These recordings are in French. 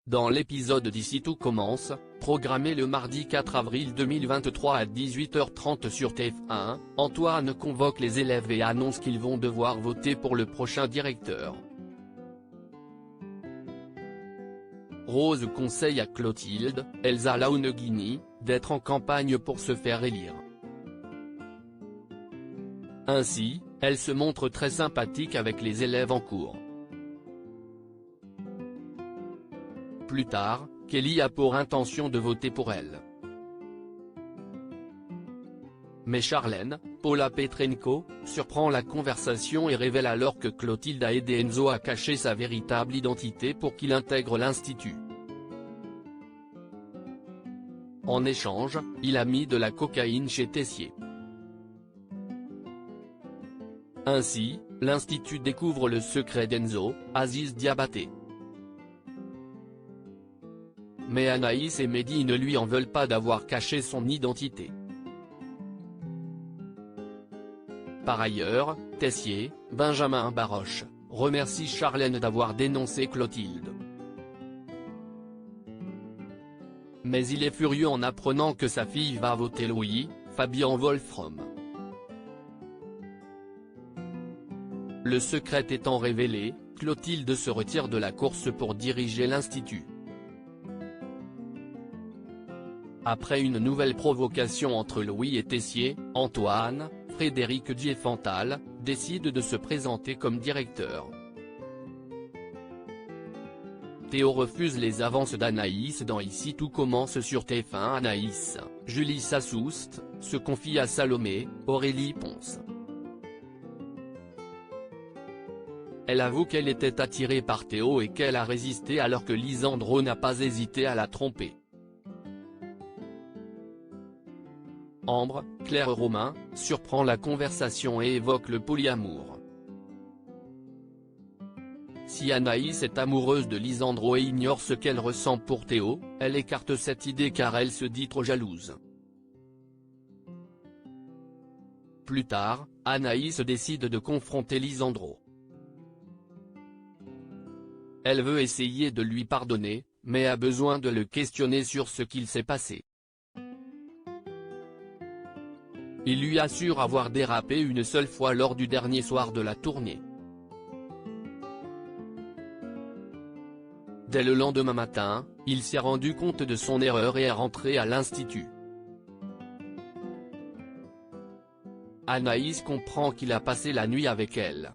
Dans l'épisode d'Ici tout commence, programmé le mardi 4 avril 2023 à 18h30 sur TF1, Antoine convoque les élèves et annonce qu'ils vont devoir voter pour le prochain directeur. Rose conseille à Clotilde, Elsa Launegini, d'être en campagne pour se faire élire. Ainsi, elle se montre très sympathique avec les élèves en cours. Plus tard, Kelly a pour intention de voter pour elle. Mais Charlène, Paula Petrenko, surprend la conversation et révèle alors que Clotilde a aidé Enzo à cacher sa véritable identité pour qu'il intègre l'institut. En échange, il a mis de la cocaïne chez Tessier. Ainsi, l'institut découvre le secret d'Enzo, Aziz Diabaté. Mais Anaïs et Mehdi ne lui en veulent pas d'avoir caché son identité. Par ailleurs, Tessier, Benjamin Baroche, remercie Charlène d'avoir dénoncé Clotilde. Mais il est furieux en apprenant que sa fille va voter Louis, Fabian Wolfrom. Le secret étant révélé, Clotilde se retire de la course pour diriger l'institut. Après une nouvelle provocation entre Louis et Tessier, Antoine, Frédéric Diefenthal, décide de se présenter comme directeur. Théo refuse les avances d'Anaïs dans Ici tout commence sur TF1. Anaïs, Julie Sassoust, se confie à Salomé, Aurélie Ponce. Elle avoue qu'elle était attirée par Théo et qu'elle a résisté alors que Lisandro n'a pas hésité à la tromper. Ambre, Claire Romain, surprend la conversation et évoque le polyamour. Si Anaïs est amoureuse de Lisandro et ignore ce qu'elle ressent pour Théo, elle écarte cette idée car elle se dit trop jalouse. Plus tard, Anaïs décide de confronter Lisandro. Elle veut essayer de lui pardonner, mais a besoin de le questionner sur ce qu'il s'est passé. Il lui assure avoir dérapé une seule fois lors du dernier soir de la tournée. Dès le lendemain matin, il s'est rendu compte de son erreur et est rentré à l'institut. Anaïs comprend qu'il a passé la nuit avec elle.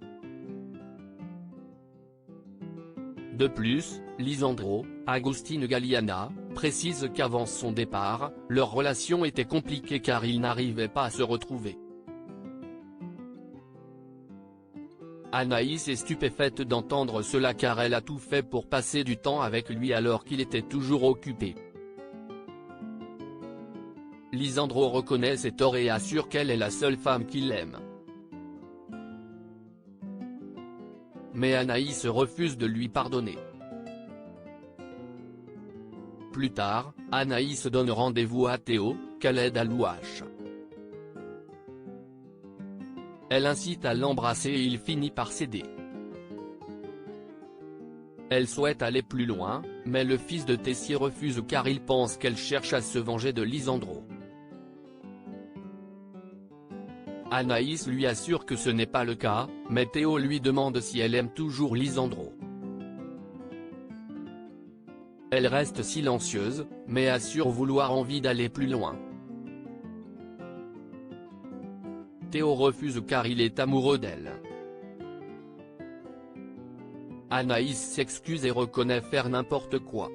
De plus, Lisandro, Agustin Galliana, précise qu'avant son départ, leur relation était compliquée car ils n'arrivaient pas à se retrouver. Anaïs est stupéfaite d'entendre cela car elle a tout fait pour passer du temps avec lui alors qu'il était toujours occupé. Lisandro reconnaît ses torts et assure qu'elle est la seule femme qu'il aime. Mais Anaïs refuse de lui pardonner. Plus tard, Anaïs donne rendez-vous à Théo, qu'elle aide à l'ouache. Elle incite à l'embrasser et il finit par céder. Elle souhaite aller plus loin, mais le fils de Tessier refuse car il pense qu'elle cherche à se venger de Lisandro. Anaïs lui assure que ce n'est pas le cas, mais Théo lui demande si elle aime toujours Lisandro. Elle reste silencieuse, mais assure vouloir envie d'aller plus loin. Théo refuse car il est amoureux d'elle. Anaïs s'excuse et reconnaît faire n'importe quoi.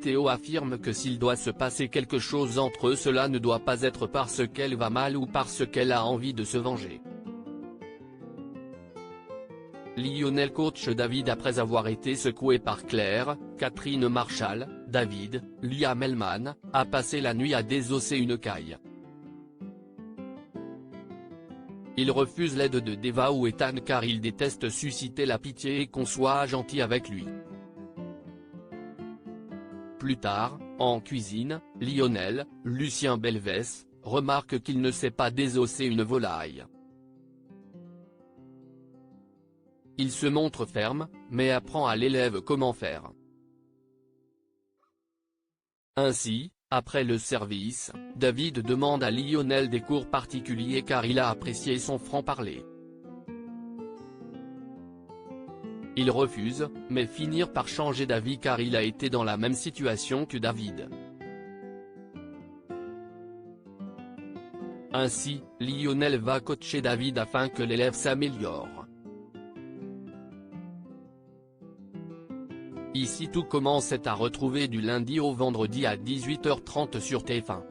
Théo affirme que s'il doit se passer quelque chose entre eux cela ne doit pas être parce qu'elle va mal ou parce qu'elle a envie de se venger. Lionel coach David après avoir été secoué par Claire, Catherine Marshall, David, Liam Hellman, a passé la nuit à désosser une caille. Il refuse l'aide de Deva ou Ethan car il déteste susciter la pitié et qu'on soit gentil avec lui. Plus tard, en cuisine, Lionel, Lucien Belvès, remarque qu'il ne sait pas désosser une volaille. Il se montre ferme, mais apprend à l'élève comment faire. Ainsi, après le service, David demande à Lionel des cours particuliers car il a apprécié son franc-parler. Il refuse, mais finit par changer d'avis car il a été dans la même situation que David. Ainsi, Lionel va coacher David afin que l'élève s'améliore. Ici tout commence est à retrouver du lundi au vendredi à 18h30 sur TF1.